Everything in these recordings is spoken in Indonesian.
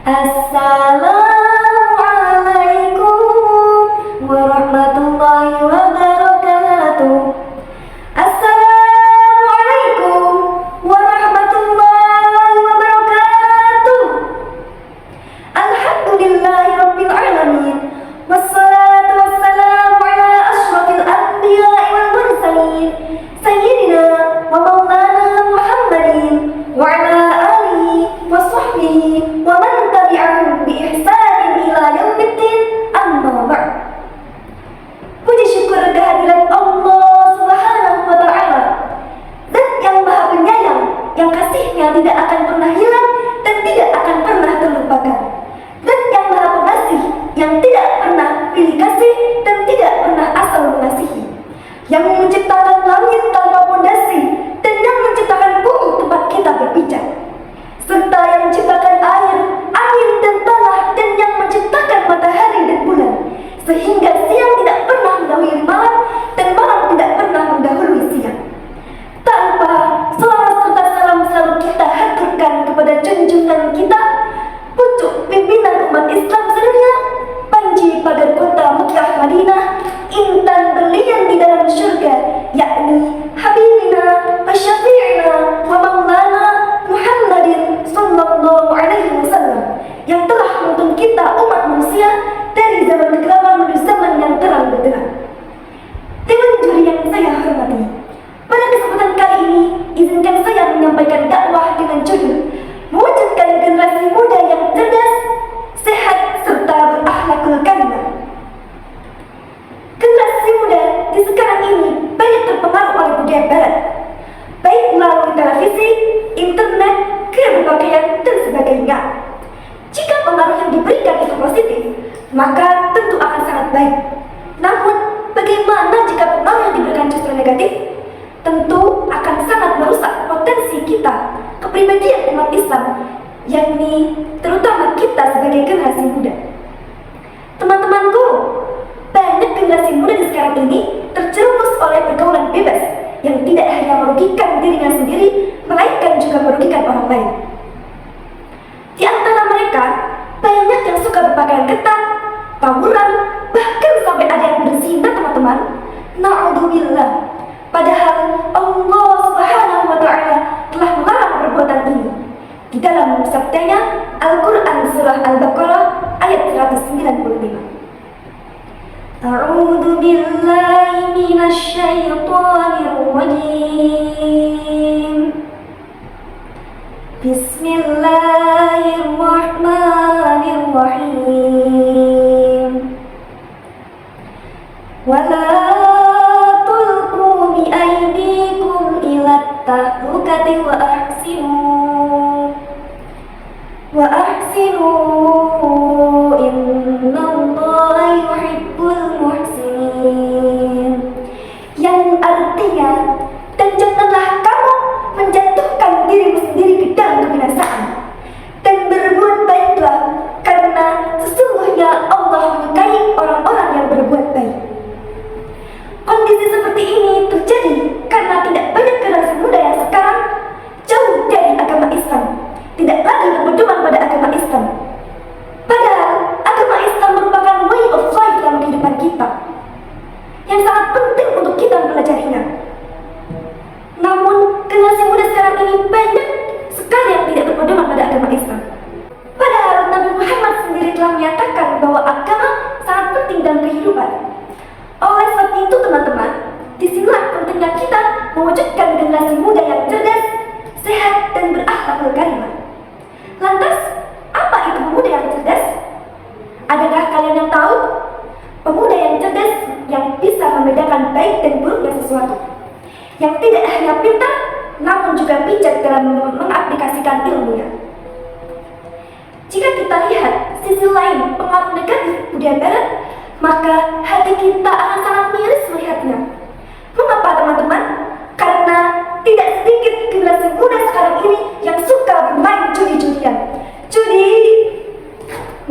Assalamualaikum warahmatullahi wabarakatuh. Assalamualaikum warahmatullahi wabarakatuh. Alhamdulillahi rabbil alamin. Wassalatu wassalamu ala asyrafil anbiya'i wal mursalin sayyidina wa maulana Muhammadin wa ala alihi wa sahbihi wa man tabi'ahum bi ihsanin ila yaumiddin, amma ba'd. Puji syukur kehadirat Allah Subhanahu wa ta'ala, Zat yang Maha Penyayang, yang kasih-Nya tidak akan pernah hilang dan tidak akan pernah terlupakan. Zat yang Maha Pengasih, yang tidak pernah pilih kasih dan tidak pernah asal mengasihi, yang menciptakan langit tanpa fondasi dan yang menciptakan bumi tempat kita berpijak, serta yang menciptakan air, angin dan tanah, dan yang menciptakan matahari dan bulan, sehingga siang tidak pernah mendahului malam dan malam tidak pernah mendahului siang. Tak lupa selawat serta salam selalu kita haturkan kepada junjungan kita, pucuk pimpinan umat Islam sedunia, panji pagar kota Mekah Madinah, intan berlian di dalam surga, yakni Habibina wa Syafi'ina wa Maulana Muhammadin sallallahu alaihi wasallam, yang telah menuntun kita umat manusia dari zaman kegelapan menuju zaman yang terang benderang. Dewan juri yang saya hormati, pada kesempatan kali ini izinkan saya menyampaikan dakwah dengan judul mewujudkan generasi muda yang cerdas, sehat, serta berakhlakul karimah. Generasi muda di sekarang ini banyak terpengaruh oleh budaya barat, baik melalui televisi, internet, gaya berpakaian, dan sebagainya. Jika pengaruh yang diberikan itu positif, maka tentu akan sangat baik. Namun, bagaimana jika pengaruh yang diberikan justru negatif? Tentu akan sangat merusak potensi kita, kepribadian umat Islam, yakni terutama kita sebagai generasi muda. Teman-temanku, banyak generasi muda di sekarang ini terjerumus oleh pergaulan bebas yang tidak hanya merugikan dirinya sendiri, melainkan juga merugikan orang lain. Di antara mereka, banyak yang suka berpakaian ketat, tawuran, bahkan sampai ada yang berzina, teman-teman. Na'udzubillah. Padahal Allah Subhanahu wa ta'ala telah melarang perbuatan ini. Di dalam sabdanya Al-Quran surah Al-Baqarah ayat 195. A'udzu billahi minasy syaithanir rajim. Bismillahirrahmanirrahim. Wala tulqu bi aydikum ila tahlukati wa ahsinu innallaha yuhibbul muhsinin. Yang artinya, dan janganlah kamu menjatuhkan dirimu sendiri ke dalam kebinasaan, dan berbuat baiklah, karena sesungguhnya Allah menyukai orang-orang yang berbuat baik. Kondisi seperti ini terjadi karena tidak banyak generasi muda yang sekarang jauh dari agama Islam, tidak lagi berpedoman pada agama Islam. Padahal agama Islam merupakan way of life dalam kehidupan kita, yang sangat penting untuk kita mempelajarinya. Namun generasi muda sekarang ini banyak sekali yang tidak berpedoman pada agama Islam. Padahal Nabi Muhammad sendiri telah menyatakan bahwa agama sangat penting dalam kehidupan. Oleh sebab itu, teman-teman, disinilah pentingnya kita mewujudkan generasi muda yang cerdas, sehat, dan berakhlakul karimah. Lantas, apa itu pemuda yang cerdas? Adakah kalian yang tahu? Pemuda yang cerdas yang bisa membedakan baik dan buruknya sesuatu, yang tidak hanya pintar, namun juga bijak dalam mengaplikasikan ilmunya. Jika kita lihat sisi lain pengaruh negatif budaya barat, maka hati kita akan sangat miris melihatnya. Mengapa, teman-teman? Karena tidak sedikit generasi muda sekarang ini yang suka bermain judi-judian. Judi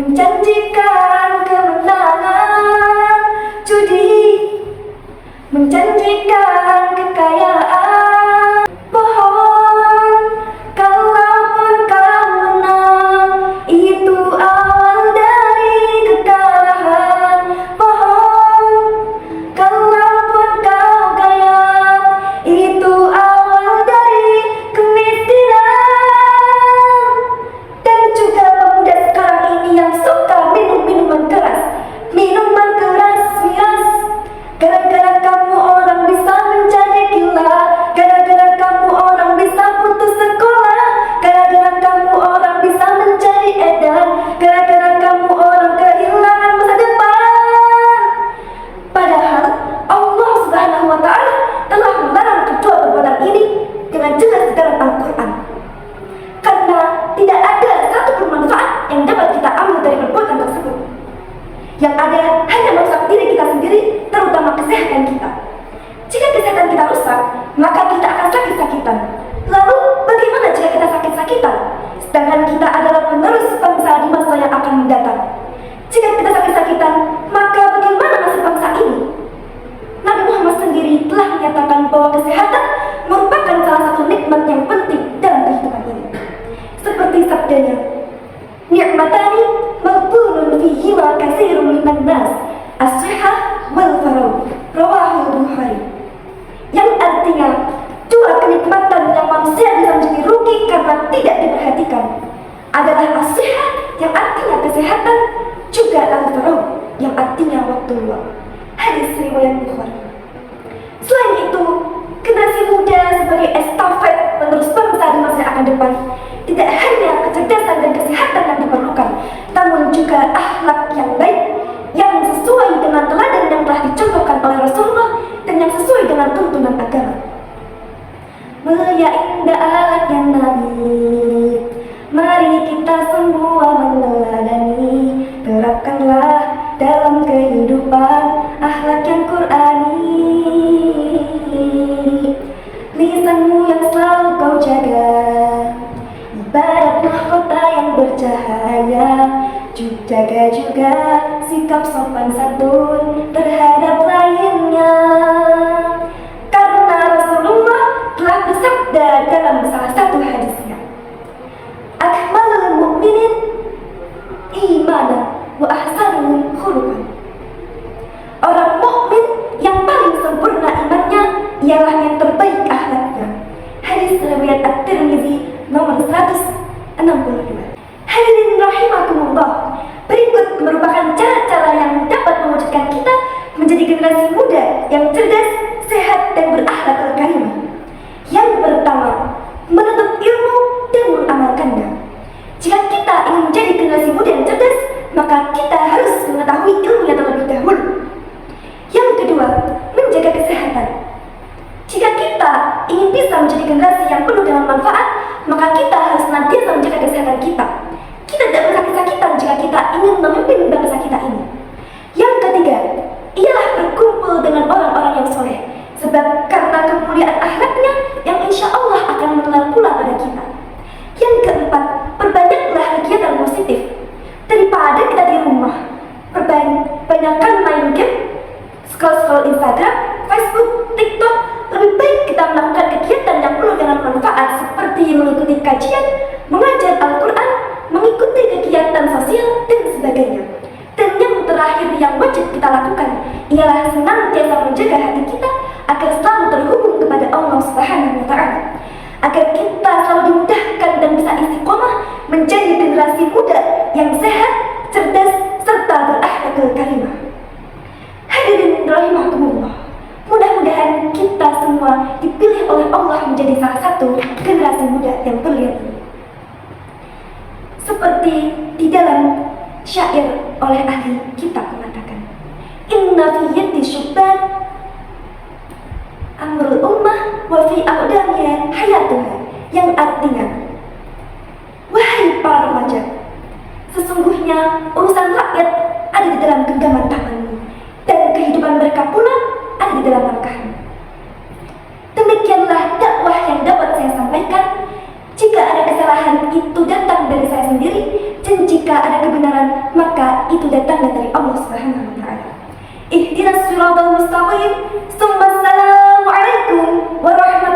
menjanjikan kemenangan, judi menjanjikan kekayaan. Pohon, kalaupun kau menang, itu Yang ada hanya merusak diri kita sendiri, terutama kesehatan kita. Jika kesehatan kita rusak, maka kita akan sakit-sakitan. Lalu, bagaimana jika kita sakit-sakitan? Sedangkan kita adalah penerus bangsa di masa yang akan mendatang. Jika kita sakit-sakitan, maka bagaimana nasib bangsa ini? Nabi Muhammad sendiri telah menyatakan bahwa kesehatan merupakan salah satu nikmat yang penting dalam kehidupan ini. Seperti sabdanya, "Ni'matani maghbunun fihima katsirun minan nas, as-sihhah wal faragh." Rawahul Bukhari. Yang artinya, dua kenikmatan yang manusia bisa menjadi rugi karena tidak diperhatikan adalah as-sihhah yang artinya kesehatan, juga al-faragh yang artinya waktu luang. Hadis riwayat Bukhari. Selain itu, generasi muda sebagai estafet penerus bangsa di masa yang akan depan tidak hanya kecerdasan dan kesehatan yang diperlukan, namun juga akhlak yang baik yang sesuai dengan teladan yang telah dicontohkan oleh Rasulullah dan yang sesuai dengan tuntunan agama. Mulia indah alatnya Nabi, mari kita semua meneladani, terapkanlah dalam kehidupan akhlak yang Qur'ani. Lisanmu yang selalu kau jaga, ibarat mahkota yang bercahaya. Jaga juga sikap sopan santun terhadap lainnya, karena Rasulullah telah bersabda dalam salah satu hadisnya, "Akmalul mu'minin imanan wa ahsanuhum khuluqan." Orang mukmin yang paling sempurna imannya ialah yang terbaik akhlaknya. Hadis riwayat At-Tirmizi nomor 162. Hadirin rahimakumullah, berikut merupakan cara-cara yang dapat mewujudkan kita menjadi generasi muda yang cerdas, sehat, dan berakhlak karimah. Yang pertama, menuntut ilmu dan mengamalkannya. Jika kita ingin menjadi generasi muda yang cerdas, maka kita harus mengetahui ilmunya terlebih dahulu. Yang kedua, menjaga kesehatan. Jika kita ingin bisa menjadi generasi yang penuh dengan manfaat, maka kita harus senantiasa menjaga kesehatan kita. Kita tidak bersakit-sakitan jika kita ingin memimpin bangsa kita ini. Yang ketiga, ialah berkumpul dengan orang-orang yang soleh, sebab karena kemuliaan akhlaknya yang insya Allah akan menular pula pada kita. Yang keempat, perbanyaklah kegiatan positif. Daripada kita di rumah, banyakkan main game, scroll Instagram, Facebook, TikTok, lebih baik kita melakukan kegiatan yang penuh dengan manfaat seperti mengikuti kajian, mengajar Al-Quran, mengikuti kegiatan sosial, dan sebagainya. Dan yang terakhir yang wajib kita lakukan ialah senantiasa menjaga hati kita agar selalu terhubung kepada Allah Subhanahu wa Ta'ala, agar kita selalu dimudahkan dan bisa istiqomah menjadi generasi muda yang sehat, cerdas, serta berakhlak karimah. Hadirin rahimakumullah, mudah-mudahan kita semua dipilih oleh Allah menjadi salah satu generasi muda yang berlian. Seperti di dalam syair oleh ahli kitab mengatakan, "Inna fi yadi syubban amrul ummah wa fi aqdamiha hayatuha." Yang artinya, wahai para remaja, sesungguhnya urusan rakyat ada di dalam genggaman tanganmu, dan kehidupan mereka pula ada di dalam langkahmu. Demikianlah dakwah yang dapat saya sampaikan. Jika ada kesalahan, itu datang dari saya sendiri, dan jika ada kebenaran, maka itu datang dari Allah Subhanahu wa Ta'ala. Ihdinas siratal mustaqim. Assalamualaikum warahmatullahi